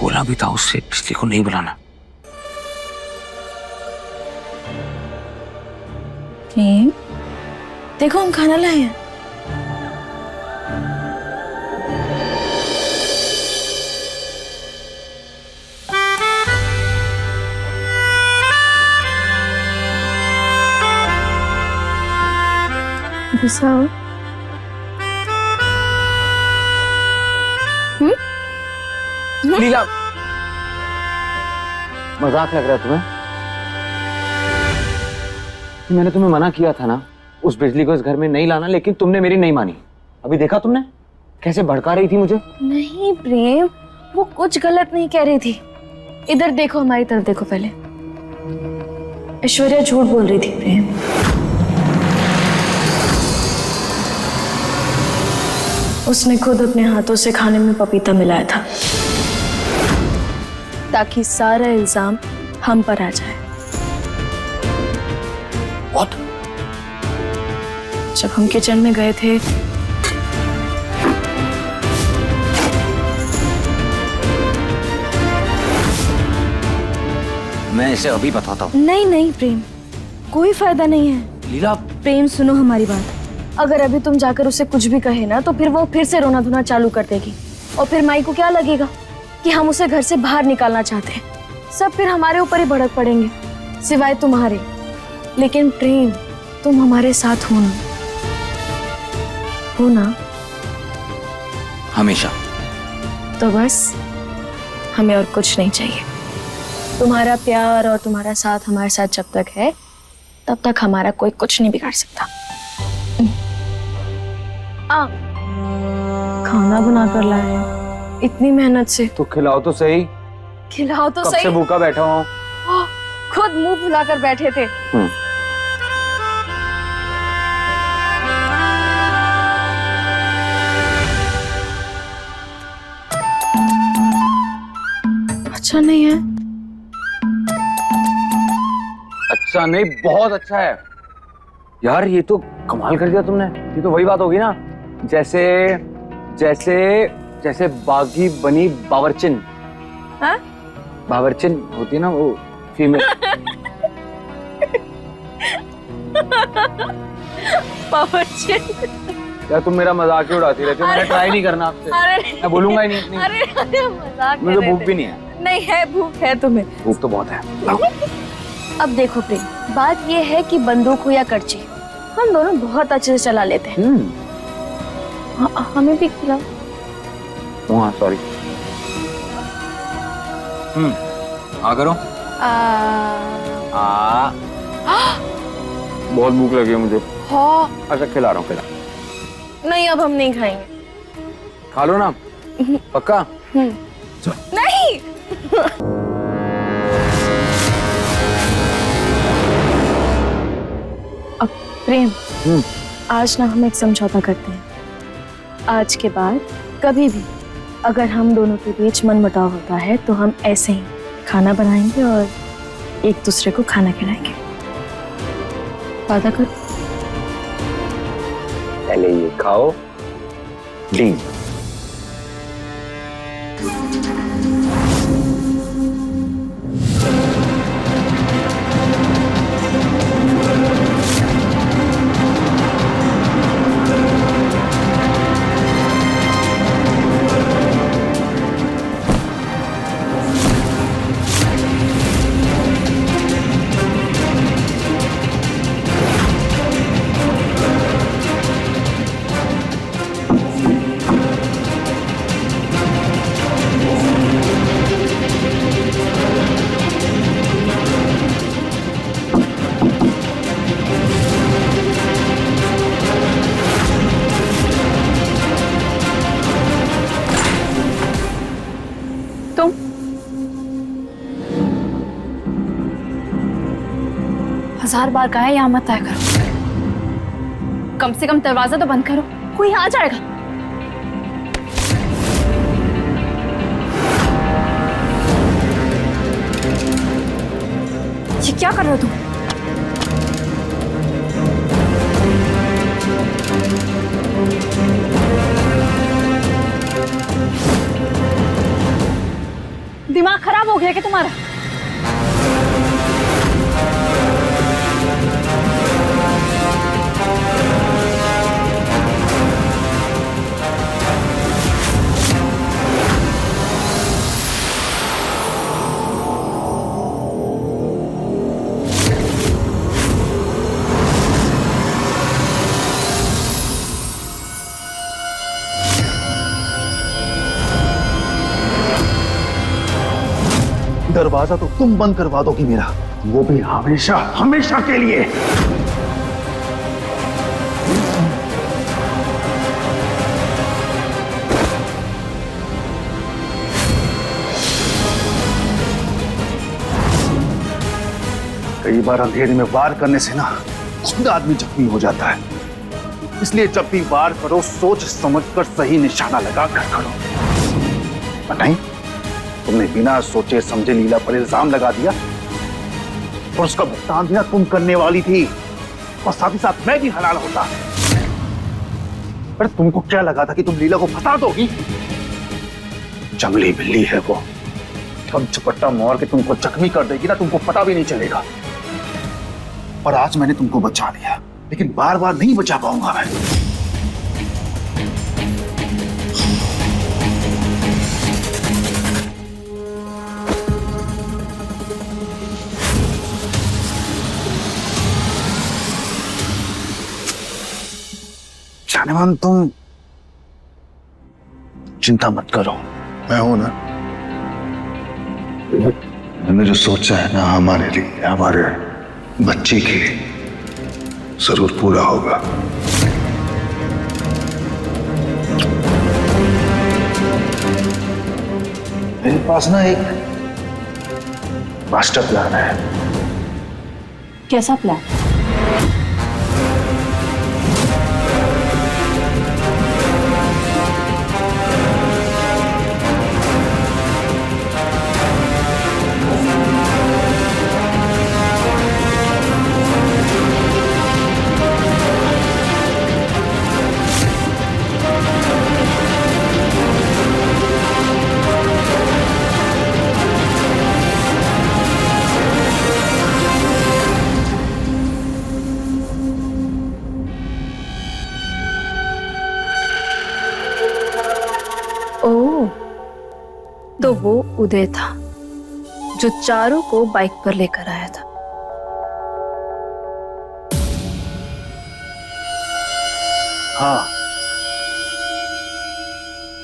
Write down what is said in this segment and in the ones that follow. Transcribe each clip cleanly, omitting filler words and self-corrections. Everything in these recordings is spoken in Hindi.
बोला भी था उससे बिजली को नहीं बुलाना। देखो हम खाना लाए हैं। गुस्सा लीला, मजाक लग रहा है तुम्हें? मैंने तुम्हें मना किया था ना उस बिजली को इस घर में नहीं लाना, लेकिन तुमने मेरी नहीं मानी। अभी देखा तुमने कैसे भड़का रही थी मुझे। नहीं प्रेम, वो कुछ गलत नहीं कह रही थी। इधर देखो, हमारी तरफ देखो पहले। ऐश्वर्या झूठ बोल रही थी प्रेम। उसने खुद अपने हाथों से खाने में पपीता मिलाया था ताकि सारा इल्जाम हम पर आ जाए। What? जब हम किचन में गए थे मैं इसे अभी बताता हूँ। नहीं नहीं प्रेम, कोई फायदा नहीं है। लीला, प्रेम सुनो हमारी बात। अगर अभी तुम जाकर उसे कुछ भी कहे ना तो फिर वो फिर से रोना धोना चालू कर देगी और फिर माई को क्या लगेगा कि हम उसे घर से बाहर निकालना चाहते हैं। सब फिर हमारे ऊपर ही भड़क पड़ेंगे, सिवाय तुम्हारे। लेकिन प्रेम, तुम हमारे साथ हो ना? हो ना? हमेशा। तो बस हमें और कुछ नहीं चाहिए। तुम्हारा प्यार और तुम्हारा साथ हमारे साथ जब तक है तब तक हमारा कोई कुछ नहीं बिगाड़ सकता। खाना बनाकर लाए इतनी मेहनत से, तो खिलाओ तो सही। खिलाओ तो कब सही। से भूखा बैठा हूँ। खुद मुंह फुलाकर बैठे थे। अच्छा नहीं है? अच्छा नहीं, बहुत अच्छा है यार। ये तो कमाल कर दिया तुमने। ये तो वही बात होगी ना, जैसे जैसे जैसे बागी बनी बावर्चिन। हाँ? बावर्चिन होती है ना वो फीमेल। बावर्चिन? यार तुम मेरा मजाक ही उड़ाती रहती हो। मैंने ट्राई नहीं करना आपसे। अरे मैं बोलूंगा ही नहीं इतनी। अरे मजाक कर मुझे रहे भूख थे। भी नहीं है। नहीं है, भूख है तुम्हें। भूख तो बहुत है। लाओ। अब देखो प्रेम, बात ये है कि बंदूक हो या करची, हम दोनों बहुत अच्छे से चला लेते हैं। हमें भी खिलाओ। हाँ सॉरी। हाँ करो। बहुत भूख लगी है मुझे। हाँ। अच्छा खिला रहा हूँ, खिला। नहीं, अब हम नहीं खाएंगे। खा लो ना, पक्का? नहीं। अब प्रेम, आज ना हम एक समझौता करते हैं। आज के बाद कभी भी अगर हम दोनों के बीच मनमुटाव होता है तो हम ऐसे ही खाना बनाएंगे और एक दूसरे को खाना खिलाएंगे। वादा करो। पहले ये खाओ। डील। तुम 1000 बार कहा है यहाँ मत आया करो। कम से कम दरवाजा तो बंद करो, कोई आ जाएगा। ये क्या कर रहे हो तुम? दिमाग खराब हो गया क्या तुम्हारा? दरवाजा तो तुम बंद करवा दोगी मेरा, वो भी हमेशा हमेशा के लिए। कई बार अंधेरे में वार करने से ना खुद आदमी जख्मी हो जाता है, इसलिए जब भी वार करो सोच समझकर सही निशाना लगा कर करो। नहीं, तुमने बिना सोचे समझे लीला पर इल्जाम लगा दिया और उसका भुगतान भी ना तुम करने वाली थी, और साथ ही साथ मैं भी हलाल होता। पर तुमको क्या लगा था कि तुम लीला को फंसा दोगी? जंगली बिल्ली है वो, हम झपट्टा मार के तुमको जख्मी कर देगी ना, तुमको पता भी नहीं चलेगा। और आज मैंने तुमको बचा लिया, लेकिन बार बार नहीं बचा पाऊंगा मैं। जानेमान, तुम चिंता मत करो, मैं हूं ना। मैंने जो सोचा है ना हमारे लिए, हमारे बच्चे के लिए, जरूर पूरा होगा। मेरे पास ना एक मास्टर प्लान है। कैसा प्लान? ओह, तो वो उदय था जो चारों को बाइक पर लेकर आया था। हाँ,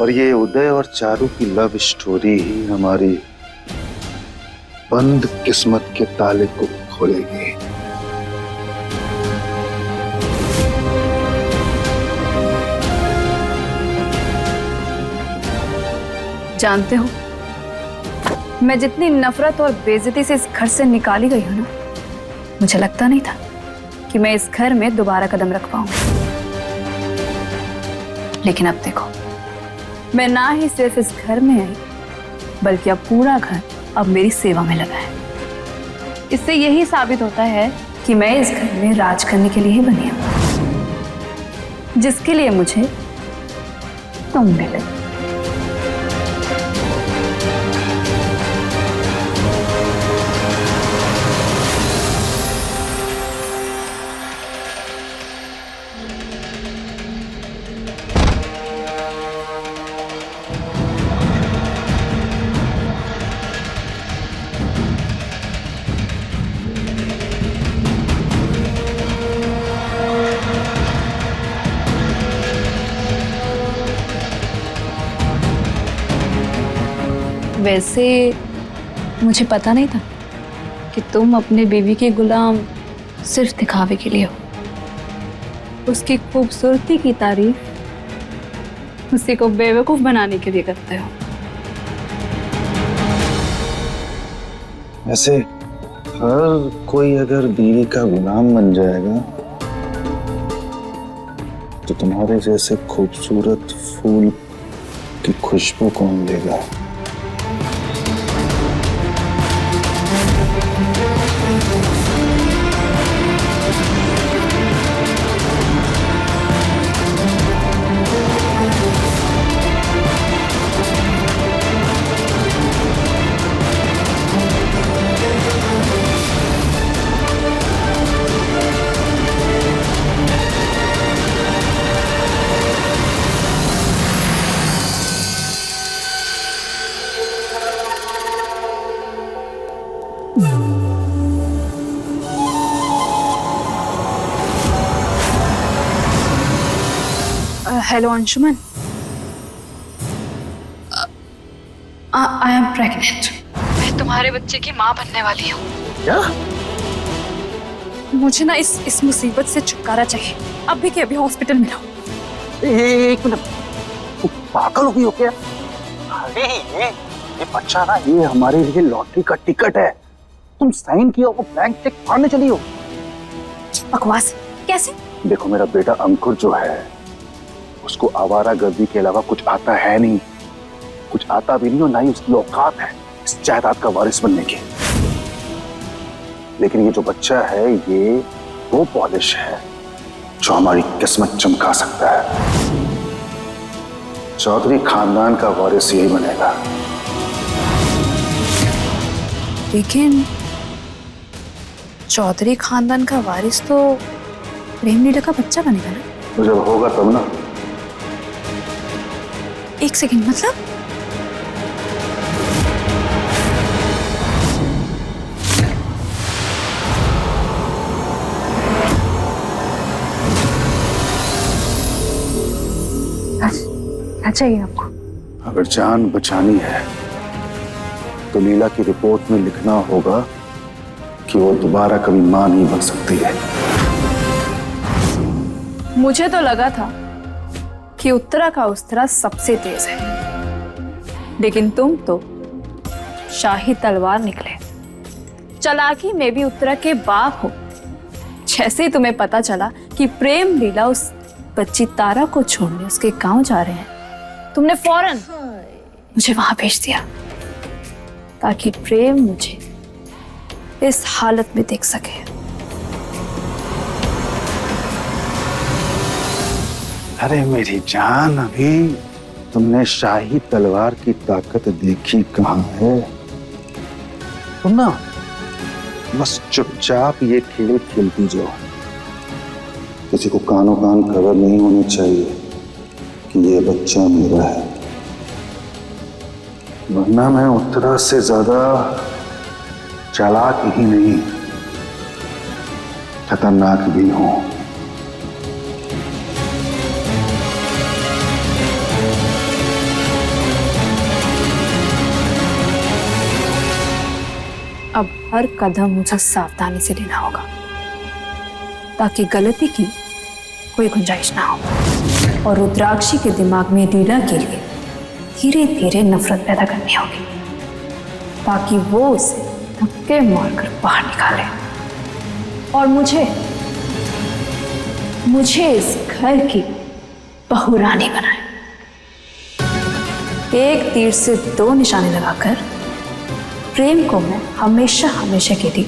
और ये उदय और चारू की लव स्टोरी ही हमारी बंद किस्मत के ताले को खोलेगी। जानते हो, मैं जितनी नफरत और बेइज्जती से इस घर से निकाली गई हूं ना, मुझे लगता नहीं था कि मैं इस घर में दोबारा कदम रख पाऊंगी। लेकिन अब देखो, मैं ना ही सिर्फ इस घर में आई, बल्कि अब पूरा घर अब मेरी सेवा में लगा है। इससे यही साबित होता है कि मैं इस घर में राज करने के लिए ही बनी हूं, जिसके लिए मुझे तुम मिले। वैसे मुझे पता नहीं था कि तुम अपने बीवी के गुलाम सिर्फ दिखावे के लिए हो। उसकी खूबसूरती की तारीफ उसी को बेवकूफ बनाने के लिए करते हो। ऐसे हर कोई अगर बीवी का गुलाम बन जाएगा तो तुम्हारे जैसे खूबसूरत फूल की खुशबू कौन लेगा? Hello Anshuman, I am pregnant. मैं तुम्हारे बच्चे की माँ बनने वाली हूँ। क्या? मुझे ना इस मुसीबत से छुटकारा चाहिए, अभी के अभी हॉस्पिटल में लाओ। एक मिनट, तू पागल हो गई हो क्या? अरे ये बच्चा ना, ये हमारे लिए लॉटरी का टिकट है। तुम साइन किया हो, ब्लैंक चेक फाड़ने चली हो। बकवास, कैसे? देखो, मेरा बेटा अंकुर जो है, उसको आवारागर्दी के अलावा कुछ आता है नहीं, कुछ आता भी नहीं और ना ही उसकी औकात है इस जायदाद का वारिस बनने की। लेकिन ये जो बच्चा है, ये वो पॉलिश है जो हमारी किस्मत चमका सकता है। चौधरी खानदान का वारिस यही बनेगा। लेकिन चौधरी खानदान का वारिस तो प्रेम लीला का बच्चा बनेगा ना? तो जब होगा तब ना। एक सेकंड, मतलब? क्या चाहिए आपको? अगर जान बचानी है तो लीला की रिपोर्ट में लिखना होगा कि वो दोबारा कभी मां नहीं बन सकती है। मुझे तो लगा था कि उत्तरा का उस्तरा सबसे तेज है, लेकिन तुम तो शाही तलवार निकले। चालाकी में भी उत्तरा के बाप हो। जैसे ही तुम्हें पता चला कि प्रेम लीला उस बच्ची तारा को छोड़ने उसके गांव जा रहे हैं, तुमने फौरन मुझे वहां भेज दिया ताकि प्रेम मुझे इस हालत में देख सके। अरे मेरी जान, अभी तुमने शाही तलवार की ताकत देखी कहां है? तुम ना बस चुपचाप ये खेल खेलती जाओ। किसी को कानों कान खबर नहीं होनी चाहिए कि ये बच्चा मेरा है, वरना मैं उत्तरा से ज्यादा चालाक ही नहीं, खतरनाक भी हूं। अब हर कदम मुझे सावधानी से लेना होगा ताकि गलती की कोई गुंजाइश ना हो। और रुद्राक्षी के दिमाग में लीला के लिए धीरे धीरे नफरत पैदा करनी होगी ताकि वो उसे धक्के मारकर बाहर निकाले और मुझे इस घर की बहुरानी बनाए। एक तीर से दो निशाने लगाकर प्रेम को मैं हमेशा हमेशा के लिए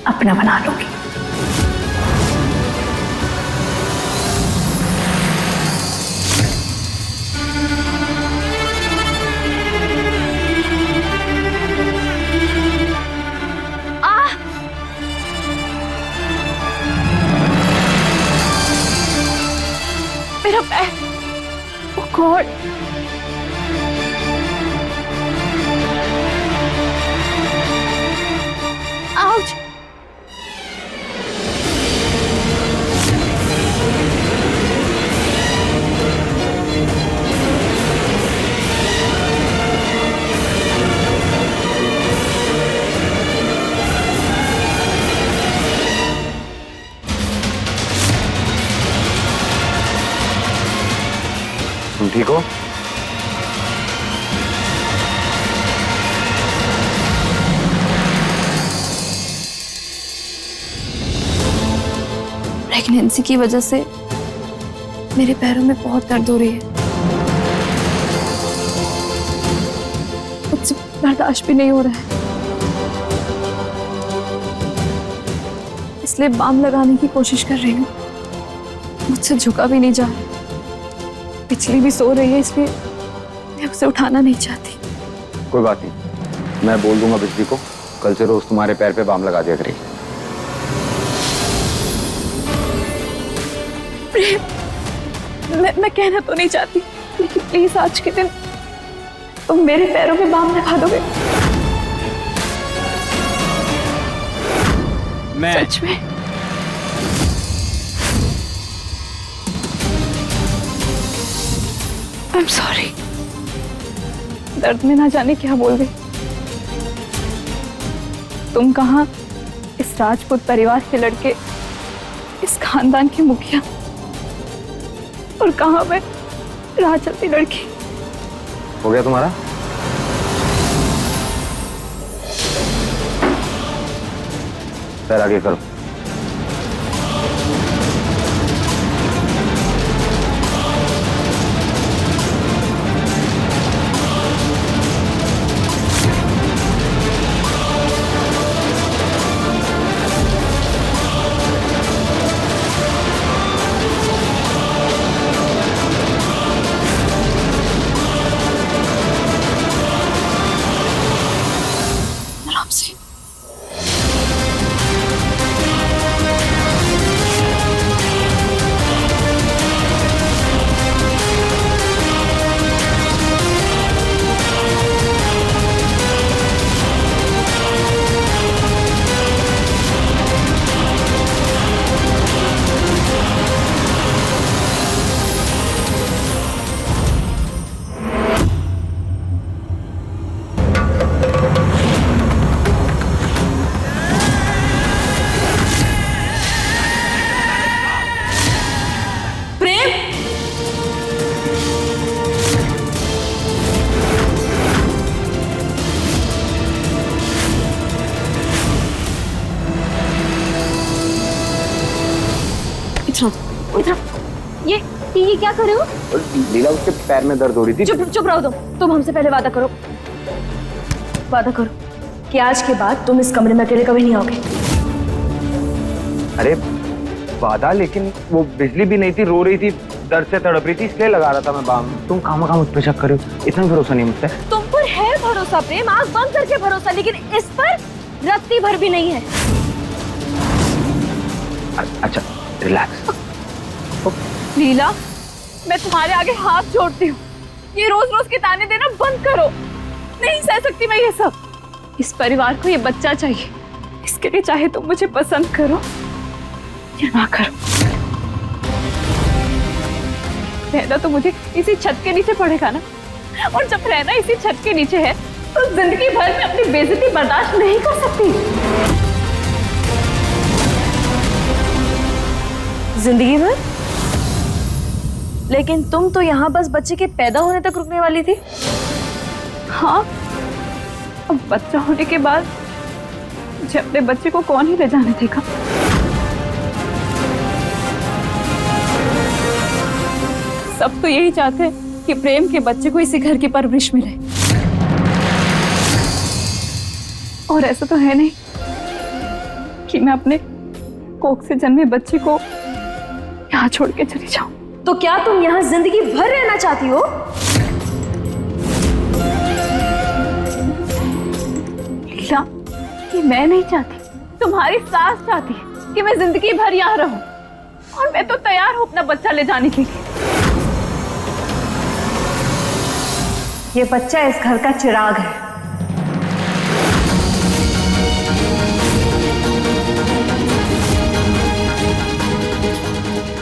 अपना बना लूंगी। मेरा पैर, ओह गॉड! आउच! तुम ठीक हो? प्रेगनेंसी की वजह से मेरे पैरों में बहुत दर्द हो रही है। मुझसे बर्दाश्त भी नहीं हो रहा है, इसलिए बाम लगाने की कोशिश कर रही हूँ। मुझसे झुका भी नहीं जा रहा। पिछली भी सो रही है, इसलिए मैं उसे उठाना नहीं चाहती। कोई बात नहीं, मैं बोल दूंगा बिजली को, कल से रोज तुम्हारे पैर पे बाम लगा दिया करेगी। प्रेम, मैं कहना तो नहीं चाहती, लेकिन प्लीज आज के दिन तुम मेरे पैरों पे बाम लगा दोगे? मैं सच में? I'm sorry. दर्द में ना जाने क्या बोल गई। तुम कहाँ इस राजपूत परिवार के लड़के, इस खानदान के मुखिया, और कहाँ मैं राह चलती लड़की। हो गया तुम्हारा? पैर आगे करो। आराम से। ये क्या कर रहे हो? लीला, उसके पैर में दर्द हो रही थी। चुप रहो तुम हमसे पहले वादा करो कि आज के बाद तुम इस कमरे में अकेले कभी नहीं आओगे। अरे वादा, लेकिन वो बिजली भी नहीं थी, रो रही थी, दर्द से तड़प रही थी, इसलिए लगा रहा था मैं बाम। तुम खामखा मुझ पे शक कर रहे हो, इतना भरोसा नहीं मुझसे। तुम पर है भरोसा प्रेम, आंख बंद करके भरोसा, लेकिन इस पर रत्ती भर भी नहीं है। अच्छा रिलैक्स। लीला, मैं तुम्हारे आगे हाथ जोड़ती हूँ, ये रोज रोज के ताने देना बंद करो। नहीं सह सकती मैं ये सब। इस परिवार को ये बच्चा चाहिए, इसके लिए चाहे तुम मुझे पसंद करो या ना करो, रहना तो मुझे इसी छत के नीचे पड़ेगा ना। और जब रहना इसी छत के नीचे है तो जिंदगी भर में अपनी बेइज्जती बर्दाश्त नहीं कर सकती। जिंदगी भर? लेकिन तुम तो यहाँ बस बच्चे के पैदा होने तक रुकने वाली थी। हाँ, अब बच्चा होने के बाद मुझे अपने बच्चे को कौन ही ले जाने देगा। सब तो यही चाहते हैं कि प्रेम के बच्चे को इसी घर की परवरिश मिले, और ऐसा तो है नहीं कि मैं अपने कोख से जन्मे बच्चे को यहाँ छोड़ के चली जाऊं। तो क्या तुम यहाँ जिंदगी भर रहना चाहती हो? लीला, ये मैं नहीं चाहती, तुम्हारी सास चाहती है कि मैं जिंदगी भर यहाँ रहूं, और मैं तो तैयार हूं अपना बच्चा ले जाने के लिए। ये बच्चा इस घर का चिराग है,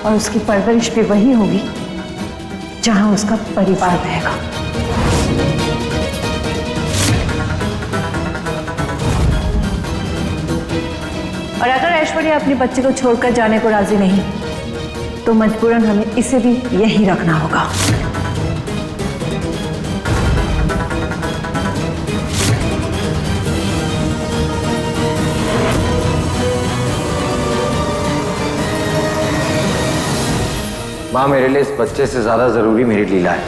और उसकी परवरिश भी वही होगी जहां उसका परिवार रहेगा। और अगर ऐश्वर्या अपने बच्चे को छोड़कर जाने को राजी नहीं, तो मजबूरन हमें इसे भी यहीं रखना होगा। माँ, मेरे लिए इस बच्चे से ज्यादा जरूरी मेरी लीला है।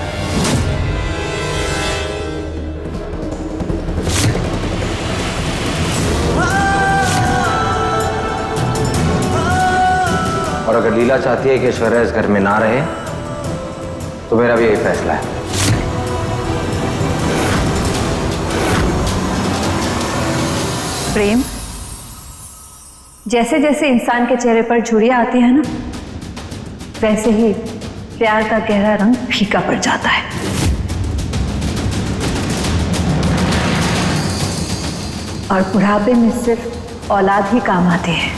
और अगर लीला चाहती है कि ऐश्वर्या इस घर में ना रहे, तो मेरा भी यही फैसला है। प्रेम, जैसे जैसे इंसान के चेहरे पर झुर्रियां आती है ना, वैसे ही प्यार का गहरा रंग फीका पड़ जाता है। और बुढ़ापे में सिर्फ औलाद ही काम आती है।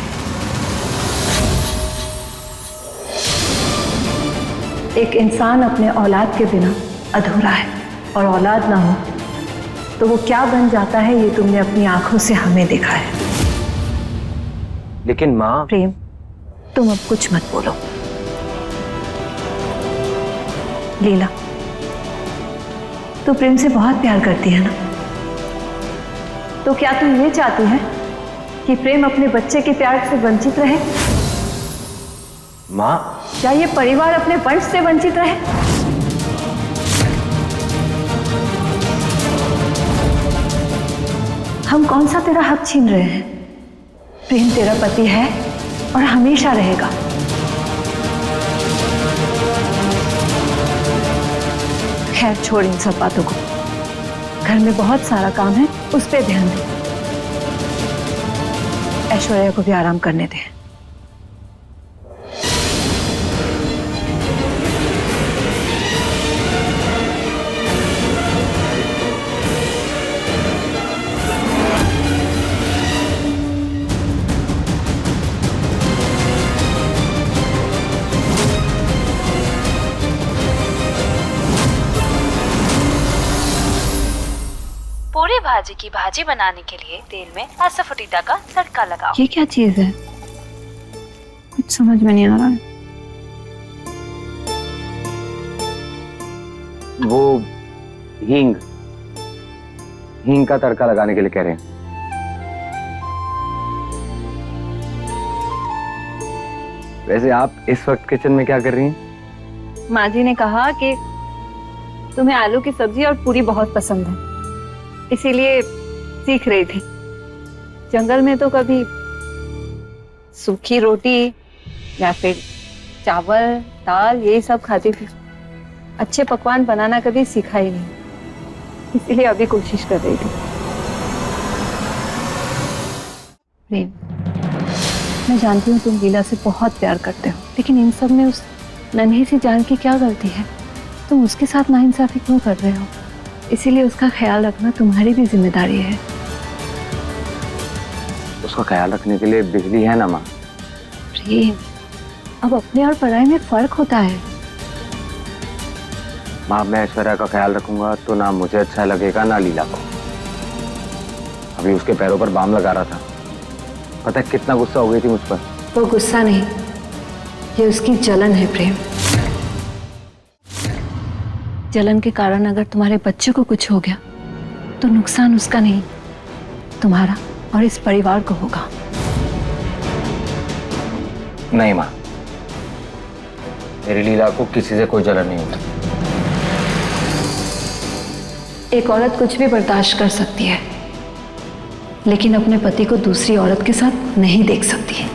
एक इंसान अपने औलाद के बिना अधूरा है, और औलाद ना हो तो वो क्या बन जाता है ये तुमने अपनी आंखों से हमें देखा है। लेकिन माँ, प्रेम, तुम अब कुछ मत बोलो। लीला, तू प्रेम से बहुत प्यार करती है ना, तो क्या तू ये चाहती है कि प्रेम अपने बच्चे के प्यार से वंचित रहे? माँ, क्या ये परिवार अपने वंश से वंचित रहे? हम कौन सा तेरा हक छीन रहे हैं? प्रेम तेरा पति है और हमेशा रहेगा। खैर छोड़ इन सब बातों को, घर में बहुत सारा काम है, उस पे ध्यान दे। ऐश्वर्या को भी आराम करने दे। पूरी भाजी की भाजी बनाने के लिए तेल में असफोटीता का तड़का लगाओ। ये क्या चीज है? कुछ समझ में नहीं आ रहा है। वो हींग हींग का तड़का लगाने के लिए कह रहे हैं। वैसे आप इस वक्त किचन में क्या कर रही हैं? माँ जी ने कहा कि तुम्हें आलू की सब्जी और पूरी बहुत पसंद है, इसीलिए सीख रही थी। जंगल में तो कभी सूखी रोटी या फिर चावल दाल यही सब खाती थी, अच्छे पकवान बनाना कभी सीखा ही नहीं, इसीलिए अभी कोशिश कर रही थी। प्रेम, मैं जानती हूँ तुम लीला से बहुत प्यार करते हो, लेकिन इन सब में उस नन्ही सी जान की क्या गलती है? तुम उसके साथ नाइंसाफी क्यों कर रहे हो? इसीलिए उसका ख्याल रखना तुम्हारी भी जिम्मेदारी है। उसका ख्याल रखने के लिए बिजली है ना माँ। प्रेम, अब अपने और पराये में फर्क होता है। माँ, मैं ऐश्वर्या का ख्याल रखूंगा तो ना मुझे अच्छा लगेगा ना लीला को। अभी उसके पैरों पर बाम लगा रहा था, पता है कितना गुस्सा हो गई थी मुझ पर। वो गुस्सा नहीं, ये उसकी जलन है प्रेम। जलन के कारण अगर तुम्हारे बच्चे को कुछ हो गया तो नुकसान उसका नहीं, तुम्हारा और इस परिवार को होगा। नहीं माँ, मेरी लीला को किसी से कोई जलन नहीं होती। एक औरत कुछ भी बर्दाश्त कर सकती है, लेकिन अपने पति को दूसरी औरत के साथ नहीं देख सकती है।